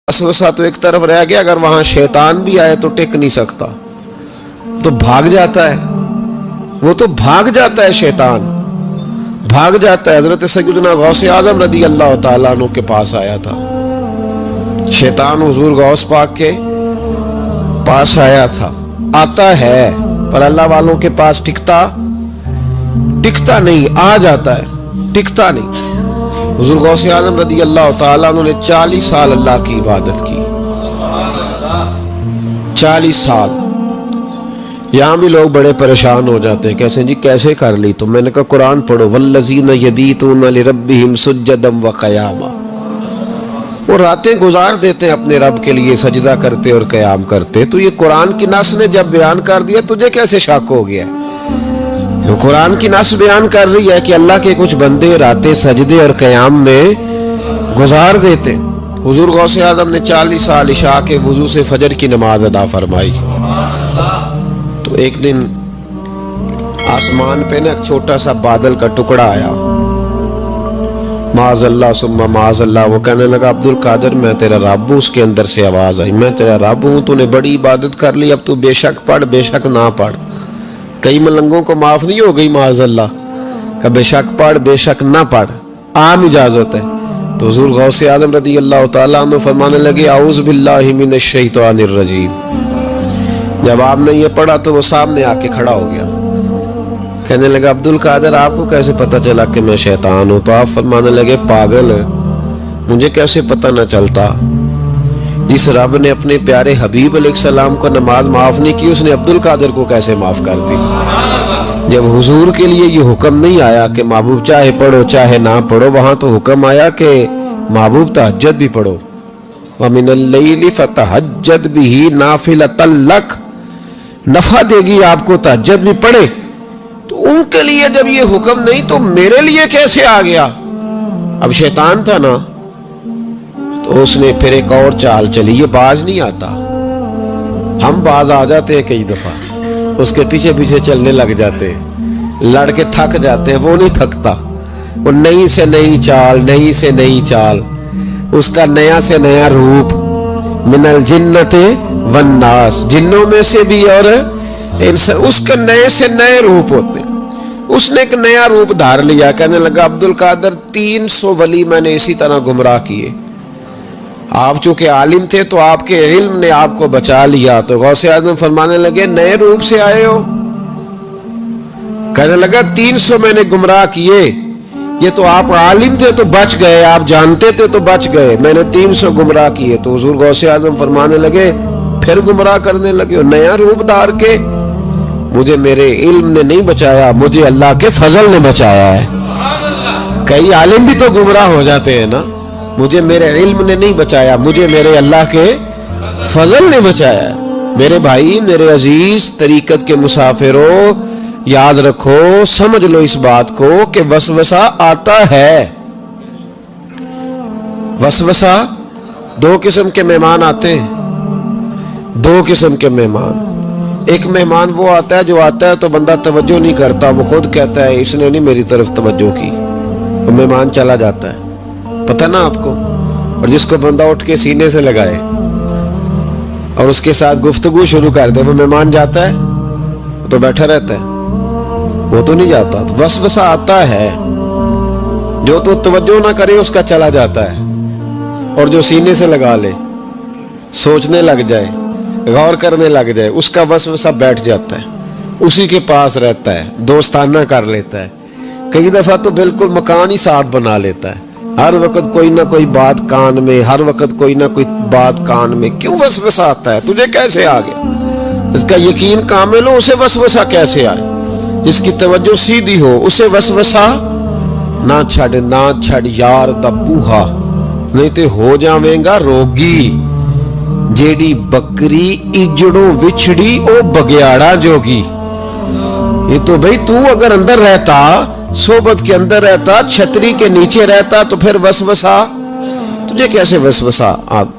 وسوسہ تو ایک طرف رہ گیا، اگر وہاں شیطان بھی آئے تو ٹک نہیں سکتا، تو بھاگ جاتا ہے، وہ تو بھاگ جاتا ہے، شیطان بھاگ جاتا ہے۔ حضرت سیدنا غوث اعظم رضی اللہ تعالیٰ عنہ کے پاس آیا تھا، شیطان حضور غوث پاک کے پاس آیا تھا، آتا ہے پر اللہ والوں کے پاس ٹکتا نہیں، آ جاتا ہے ٹکتا نہیں۔ حضور غوث اعظم رضی اللہ تعالیٰ عنہ نے 40 سال اللہ کی عبادت کی، 40 سال۔ یہاں بھی لوگ بڑے پریشان ہو جاتے ہیں، کیسے جی کیسے کر لی؟ تو میں نے کہا قرآن پڑھو، والذین یبیتون لربہم سجدا وقیاما، وہ راتیں گزار دیتے ہیں اپنے رب کے لیے سجدہ کرتے اور قیام کرتے۔ تو یہ قرآن کی نص نے جب بیان کر دیا، تجھے کیسے شک ہو گیا؟ قرآن کی نص بیان کر رہی ہے کہ اللہ کے کچھ بندے راتیں سجدے اور قیام میں گزار دیتے۔ حضور غوث اعظم نے 40 سال عشاء کے وضو سے فجر کی نماز ادا فرمائی۔ تو ایک دن آسمان پہ نا ایک چھوٹا سا بادل کا ٹکڑا آیا، معاذ اللہ ثم معاذ اللہ، وہ کہنے لگا عبد القادر میں تیرا رب ہوں۔ اس کے اندر سے آواز آئی، میں تیرا رب ہوں، تو نے بڑی عبادت کر لی، اب تو بے شک پڑھ بے شک نہ پڑھ۔ کئی ملنگوں کو معاف نہیں ہو گئی معاذ اللہ کہ بے شک پڑھ بے شک نہ پڑھ، عام اجازت ہے۔ تو حضور غوث اعظم رضی اللہ تعالیٰ عنہ فرمانے لگے اعوذ باللہ من الشیطان الرجیم۔ جب آپ نے یہ پڑھا تو وہ سامنے آ کے کھڑا ہو گیا، کہنے لگا عبد القادر آپ کو کیسے پتہ چلا کہ میں شیطان ہوں؟ تو آپ فرمانے لگے پاگل، مجھے کیسے پتہ نہ چلتا؟ جس رب نے اپنے پیارے حبیب علیہ السلام کو نماز معاف نہیں کی، اس نے عبد القادر کو کیسے معاف کر دی؟ جب حضور کے لیے یہ حکم نہیں آیا کہ محبوب چاہے پڑھو چاہے نہ پڑھو، وہاں تو حکم آیا کہ محبوب تہجد بھی پڑھو، وَمِنَ اللَّيْلِ فَتَہَجَّدْ بِهِ نَافِلَةً لَكَ، نفع دے گی آپ کو، تہجد بھی پڑھے۔ تو ان کے لیے جب یہ حکم نہیں تو میرے لیے کیسے آ گیا؟ اب شیطان تھا نا، تو اس نے پھر ایک اور چال چلی، یہ باز نہیں آتا، ہم باز آ جاتے ہیں کئی دفعہ، اس کے پیچھے پیچھے چلنے لگ جاتے ہیں، لڑ کے تھک جاتے ہیں، وہ نہیں تھکتا، وہ نئی سے نئی چال، نئی سے نئی چال، اس کا نیا سے نیا روپ، من الجنت والناس، جنوں میں سے بھی اور اس کے نئے سے نئے روپ ہوتے ہیں۔ اس نے ایک نیا روپ دھار لیا، کہنے لگا عبد القادر 300 ولی میں نے اسی طرح گمراہ کیے، آپ چونکہ عالم تھے تو آپ کے علم نے آپ کو بچا لیا۔ تو غوث اعظم فرمانے لگے نئے روپ سے آئے ہو؟ کہنے لگا 300 میں نے گمراہ کیے، یہ تو آپ عالم تھے تو بچ گئے، آپ جانتے تھے تو بچ گئے، میں نے 300 گمراہ کیے۔ تو حضور غوث اعظم فرمانے لگے پھر گمراہ کرنے لگے ہو نیا روپ دھار کے؟ مجھے میرے علم نے نہیں بچایا، مجھے اللہ کے فضل نے بچایا ہے۔ کئی عالم بھی تو گمراہ ہو جاتے ہیں نا، مجھے میرے علم نے نہیں بچایا، مجھے میرے اللہ کے فضل نے بچایا ہے۔ میرے بھائی، میرے عزیز طریقت کے مسافروں، یاد رکھو، سمجھ لو اس بات کو کہ وسوسہ آتا ہے۔ وسوسہ، دو قسم کے مہمان آتے ہیں، دو قسم کے مہمان۔ ایک مہمان وہ آتا ہے جو آتا ہے تو بندہ توجہ نہیں کرتا، وہ خود کہتا ہے اس نے نہیں میری طرف توجہ کی، وہ مہمان چلا جاتا ہے، پتہ نا آپ کو۔ اور جس کو بندہ اٹھ کے سینے سے لگائے اور اس کے ساتھ گفتگو شروع کر دے، وہ مہمان جاتا ہے تو بیٹھا رہتا ہے، وہ تو نہیں جاتا۔ تو وسوسہ آتا ہے، جو تو توجہ نہ کرے اس کا چلا جاتا ہے، اور جو سینے سے لگا لے، سوچنے لگ جائے، غور کرنے لگ جائے، اس کا وسوسہ بیٹھ جاتا ہے، اسی کے پاس رہتا ہے، دوستانہ کر لیتا ہے، کئی دفعہ تو بالکل مکان ہی ساتھ بنا لیتا ہے، ہر وقت کوئی نہ کوئی بات کان میں، ہر وقت کوئی نہ کوئی بات کان میں۔ کیوں وسوسہ آتا ہے؟ تجھے کیسے آ گیا؟ اس کا یقین کامل ہو، اسے وسوسہ کیسے آئے؟ جس کی توجہ سیدھی ہو اسے وسوسہ نہ چھڑ یار دا بوہا، نہیں تے ہو جاویں گا روگی، جیڑی بکری اجڑوں وچھڑی او بگیاڑا جوگی۔ یہ تو بھئی تو اگر اندر رہتا، صحبت کے اندر رہتا، چھتری کے نیچے رہتا، تو پھر وسوسہ تجھے کیسے وسوسہ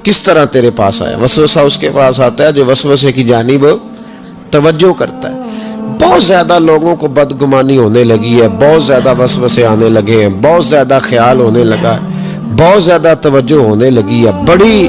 کس طرح تیرے پاس آیا؟ وسوسہ اس کے پاس آتا ہے جو وسوسے کی جانب توجہ کرتا ہے۔ بہت زیادہ لوگوں کو بدگمانی ہونے لگی ہے، بہت زیادہ وسوسے آنے لگے ہیں، بہت زیادہ خیال ہونے لگا ہے، بہت زیادہ توجہ ہونے لگی ہے، بڑی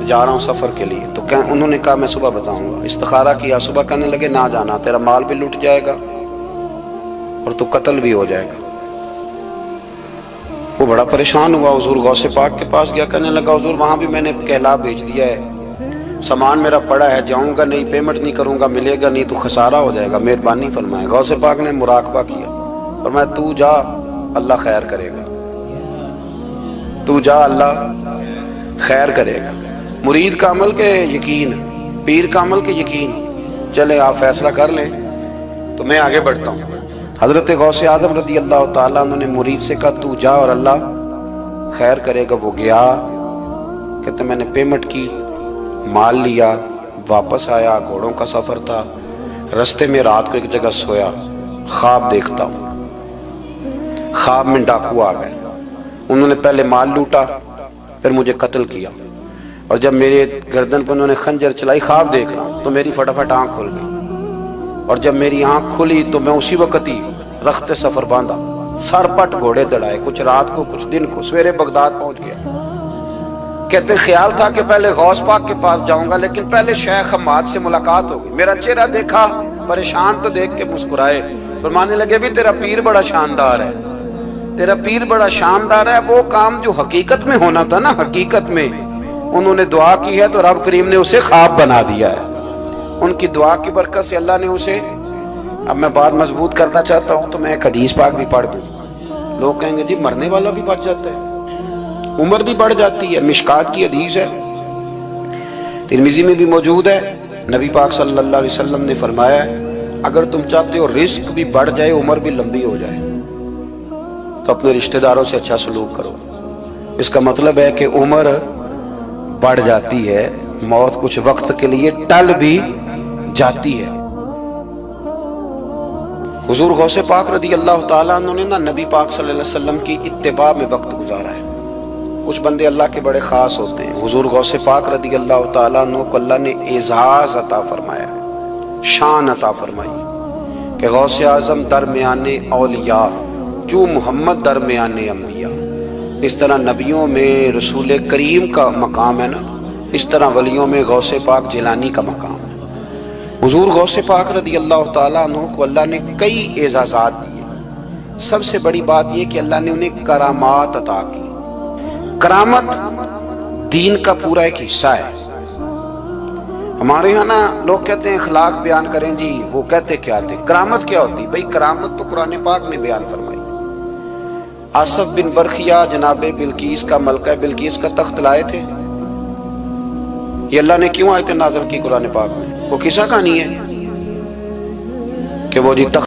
جا رہا ہوں سفر کے لیے. تو انہوں نے کہا میں صبح بتاؤں گا. استخارہ کیا, صبح کہنے لگے نہ جانا, تیرا مال بھی لٹ جائے گا اور تو قتل بھی ہو جائے گا. وہ بڑا پریشان ہوا, حضور غوث پاک کے پاس گیا, کہنے لگا حضور وہاں بھی میں نے کہلا بھیج دیا ہے, سامان میرا پڑا ہے, جاؤں گا نہیں, پیمنٹ نہیں کروں گا, ملے گا نہیں تو خسارہ ہو جائے گا, مہربانی فرمائے. غوث پاک نے مراقبہ کیا, فرمایا تو جا اللہ خیر کرے گا, تو جا اللہ خیر کرے گا. مرید کا عمل کے یقین, پیر کا عمل کے یقین. چلے آپ فیصلہ کر لیں تو میں آگے بڑھتا ہوں. حضرت غوث اعظم رضی اللہ تعالیٰ عنہ نے مرید سے کہا تو جا اور اللہ خیر کرے گا. وہ گیا, کہتے میں نے پیمنٹ کی, مال لیا, واپس آیا. گھوڑوں کا سفر تھا, رستے میں رات کو ایک جگہ سویا, خواب دیکھتا ہوں. خواب میں ڈاکو آ گئے, انہوں نے پہلے مال لوٹا, پھر مجھے قتل کیا, اور جب میرے گردن پر انہوں نے خنجر چلائی, خواب دیکھ رہا ہوں تو میری فٹافٹ آنکھ کھل گئی, اور جب میری آنکھ کھلی تو میں اسی وقت ہی رخت سفر باندھا, سر پٹ گھوڑے دڑائے, کچھ رات کو کچھ دن کو, سویرے بغداد پہنچ گیا. کہتے خیال تھا کہ پہلے غوث پاک کے پاس جاؤں گا, لیکن پہلے شیخ حماد سے ملاقات ہو گئی. میرا چہرہ دیکھا, پریشان تو دیکھ کے مسکرائے, فرمانے لگے بھی تیرا پیر بڑا شاندار ہے, تیرا پیر بڑا شاندار ہے. وہ کام جو حقیقت میں ہونا تھا نا, حقیقت میں انہوں نے دعا کی ہے تو رب کریم نے اسے خواب بنا دیا ہے. ان کی دعا کی برکت سے اللہ نے اسے, اب میں بات مضبوط کرنا چاہتا ہوں تو میں ایک حدیث پاک بھی پڑھ دوں. لوگ کہیں گے جی مرنے والا بھی بچ جاتا ہے, عمر بھی بڑھ جاتی ہے. مشکات کی حدیث ہے, ترمذی میں بھی موجود ہے. نبی پاک صلی اللہ علیہ وسلم نے فرمایا اگر تم چاہتے ہو رزق بھی بڑھ جائے, عمر بھی لمبی ہو جائے, تو اپنے رشتہ داروں سے اچھا سلوک کرو. اس کا مطلب ہے کہ عمر بڑھ جاتی ہے, موت کچھ وقت کے لیے ٹل بھی جاتی ہے. حضور غوث پاک رضی اللہ تعالیٰ عنہ نے نا نبی پاک صلی اللہ علیہ وسلم کی اتباع میں وقت گزارا ہے. کچھ بندے اللہ کے بڑے خاص ہوتے ہیں. حضور غوث پاک رضی اللہ تعالیٰ عنہ کو اللہ نے اعزاز عطا فرمایا, شان عطا فرمائی کہ غوث اعظم درمیان اولیاء جو محمد درمیان انبیاء. اس طرح نبیوں میں رسول کریم کا مقام ہے نا, اس طرح ولیوں میں غوث پاک جیلانی کا مقام ہے. حضور غوث پاک رضی اللہ تعالیٰ عنہ کو اللہ نے کئی اعزازات دیے. سب سے بڑی بات یہ کہ اللہ نے انہیں کرامات عطا کی. کرامت دین کا پورا ایک حصہ ہے. ہمارے یہاں نا لوگ کہتے ہیں اخلاق بیان کریں جی, وہ کہتے کیا تھے, کرامت کیا ہوتی؟ بھئی کرامت تو قرآن پاک میں بیان فرمائی. آصف بن برخیہ جناب بلقیس کا, ملکہ بلقیس کا تخت لائے تھے. یہ اللہ نے کیوں آیت نازل کی قرآن پاک میں؟ وہ قصہ کہانی ہے کہ وہ جی تخت